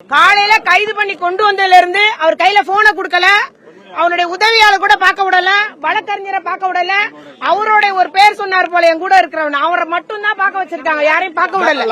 காலையில கைது பண்ணி கொண்டு வந்ததுல இருந்து அவர் கையில போனை கொடுக்கல, அவனுடைய உதவியாளர் கூட பார்க்க விடல, வழக்கறிஞரை பார்க்க விடல. அவருடைய ஒரு பேர் சொன்னார் போல என் கூட இருக்கிறவன், அவரை மட்டும் தான் பார்க்க வச்சிருக்காங்க, யாரையும் பார்க்க விடல.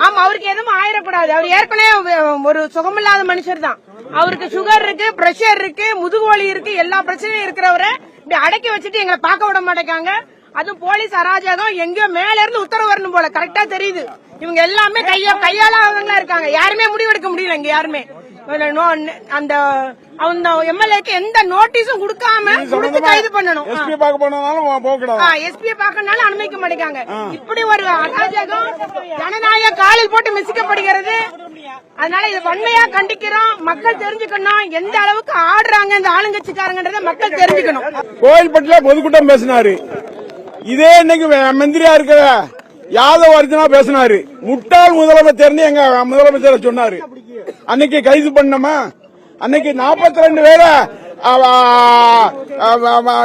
ஆமா, அவருக்கு எதுவும் ஆயிடக்கூடாது. அவர் ஏற்கனவே ஒரு சுகமில்லாத மனுஷர் தான். அவருக்கு சுகர் இருக்கு, பிரஷர் இருக்கு, முதுகு வலி இருக்கு, எல்லா பிரச்சனையும் இருக்கிறவரை இப்படி அடக்கி வச்சுட்டு எங்களை பார்க்க விட மாட்டேங்காங்க. அதுவும் போலீஸ் அராஜகம், எங்கேயோ மேல இருந்து உத்தரவு வரணும் போல கரெக்டா தெரியுது. இவங்க எல்லாமே கையாளவங்களா இருக்காங்க, யாருமே முடிவெடுக்க முடியல. இங்க யாருமே அந்த எம்எல்ஏக்கு எந்த நோட்டீஸும் கொடுக்காம கொடுத்து கைது பண்ணணும். எஸ்பி பார்க்கனாலும் அனுமதிக்க மாட்டேங்காங்க. இப்படி ஒரு அராஜகம் ஜனநாயக காலில் போட்டு மிசிக்கப்படுகிறது. அதனால இது வன்மையா கண்டிக்கிறோம். மக்கள் தெரிஞ்சுக்கணும் எந்த அளவுக்கு ஆடுறாங்க இந்த ஆளுங்கட்சிக்காரங்கன்றத மக்கள் தெரிஞ்சுக்கணும். கோயில்பட்டில பொதுக்கூட்டம் பேசினாரு. இதே இன்னைக்கு மந்திரியா இருக்கிற யாதவ் அர்ஜுனா பேசினாரு. முட்டாள் முதலமைச்சர் எங்க முதலமைச்சர் சொன்னாரு. அன்னைக்கு கைது பண்ணமா, அன்னைக்கு 42 பேரை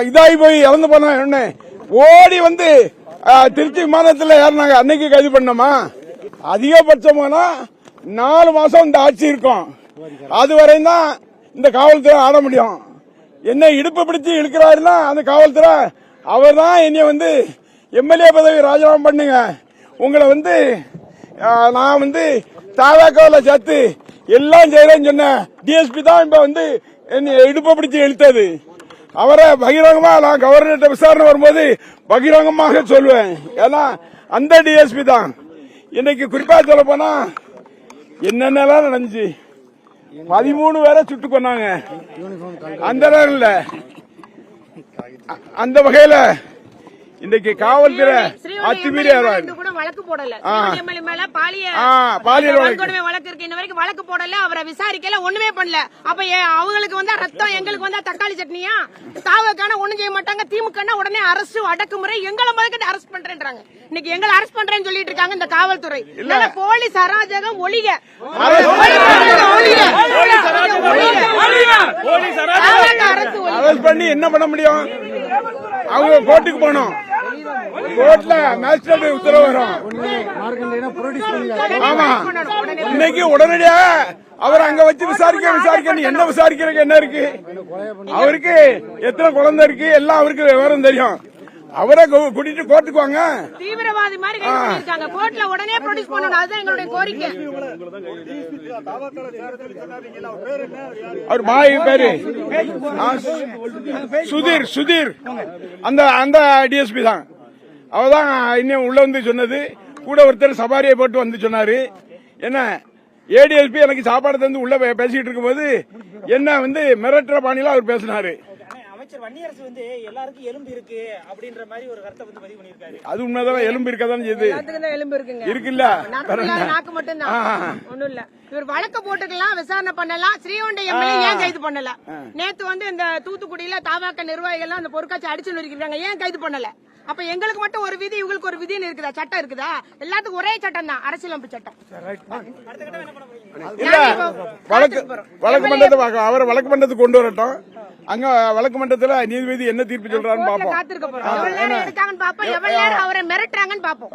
இதாகி போய் இறந்து போன ஓடி வந்து திருச்சி விமானத்தில் ஏறினாங்க. அன்னைக்கு கைது பண்ணமா. அதிகபட்சமானா 4 மாசம் இந்த ஆட்சி இருக்கும். அதுவரையும் தான் இந்த காவல்துறை ஆட முடியும். என்ன இடுப்பு பிடிச்சு இழுக்கிறாருன்னா அந்த காவல்துறை அவர் தான் என்னைய வந்து எம்எல்ஏ பதவி ராஜினாமா பண்ணுங்க, உங்களை வந்து நான் வந்து தாவாக்காவில் சேர்த்து எல்லாம் செய்யறேன்னு சொன்ன டிஎஸ்பி தான் இப்ப வந்து என்னை இடுப்பை பிடிச்சு இழுத்தது. அவரை பகிரங்கமா நான் கவர்னர் விசாரணை வரும்போது பகிரங்கமாக சொல்லுவேன். ஏன்னா அந்த டிஎஸ்பி தான். இன்னைக்கு குறிப்பா சொல்ல போனா என்னென்னலாம் நடந்துச்சு. 13 பேரை சுட்டு கொன்னாங்க. அந்த இல்ல அந்த வகையில இன்னைக்கு காவல்துறை அத்துமீறி வழக்கு போடல. பாலியல் வழக்கு இருக்கு, இன்ன வரைக்கும் வழக்கு போடல, அவரை விசாரிக்கல, ஒண்ணுமே பண்ணல. அப்ப அவங்களுக்கு வந்தா ரத்தம், எங்களுக்கு வந்தா தக்காளி சட்னியா? தாவக்கான ஒண்ணும் செய்ய மாட்டாங்க. திமுக உடனே அரசு அடக்குமுறை, எங்களை முதல்ல அரெஸ்ட் பண்றேன்றாங்க. இன்னைக்கு எங்களை அரெஸ்ட் பண்றேன்னு சொல்லிட்டு இருக்காங்க இந்த காவல்துறை. போலீஸ் அராஜகம் ஒழிக, அரெஸ்ட் பண்ணி என்ன பண்ண முடியும்? அவங்க கோர்ட்டுக்கு போனோம். கோர்ட்ல மேஜிஸ்ட்ரேட் உத்தரவு வரும். ஆமா, இன்னைக்கு உடனடியாக அவர் அங்க வச்சு விசாரிக்க என்ன விசாரிக்கிறதுக்கு என்ன இருக்கு? அவருக்கு எத்தனை குழந்தை இருக்கு எல்லாம் அவருக்கு விவரம் தெரியும். அவரை கூட்டிட்டு கோர்ட்டுக்கு வாங்க. தீவிரவாதி மாதிரி கோர்ட்ல உடனே ப்ரொடியூஸ் பண்ணணும், அதுதான் எங்களுடைய கோரிக்கை. அவர் மாய் பேரு சுதீர் அந்த டிஎஸ்பி தான். அவதான் இன்னும் உள்ள வந்து சொன்னது. கூட ஒருத்தர் சபாரியை போட்டு வந்து சொன்னாரு. என்ன ஏடிஎஸ்பி எனக்கு சாப்பாடு தந்து உள்ள பேசிட்டு இருக்கும்போது என்ன வந்து மிரட்டுற பாணியில அவர் பேசினாரு. வன்னியரசு வந்து எல்லாருக்கும் எலும்பு இருக்கு அப்படின்ற மாதிரி ஒரு கருத்தை வந்து பதிவு பண்ணிருக்காரு. அது உண்மைதான், எலும்பு இருக்கதான் செய்யுது. எலும்பு இருக்குல்ல, நாக்கு மட்டும் தான், ஒண்ணும் இல்ல. இவர் வழக்கு போட்டுக்கலாம், விசாரணை பண்ணலாம். ஸ்ரீவைகுண்டம் எம்எல்ஏ ஏன் கைது பண்ணல? நேத்து வந்து இந்த தூத்துக்குடியில தாவாக்க நிர்வாகிகள் அந்த பொருட்காட்சி அடிச்சு நொறுக்கிறாங்க, ஏன் கைது பண்ணல? அப்ப எங்களுக்கு மட்டும் ஒரு விதி, இவங்களுக்கு ஒரு விதின்னு இருக்குதா? சட்டம் இருக்குதா? எல்லாத்துக்கும் ஒரே சட்டம் தான், அரசியலமைப்பு சட்டம். வழக்கு மன்றத்தை அவர் வழக்கு மன்றத்துக்கு கொண்டு வரட்டும். அங்க வழக்கு மன்றத்துல நீதிபதி என்ன தீர்ப்பு சொல்றாருன்னு பாப்போம். காத்திருக்க போறோம். எவ்வளவு நேரம் எடுக்காங்கன்னு பாப்போம், எவ்வளவு நேரம் அவரை மிரட்டுறாங்கன்னு பாப்போம்.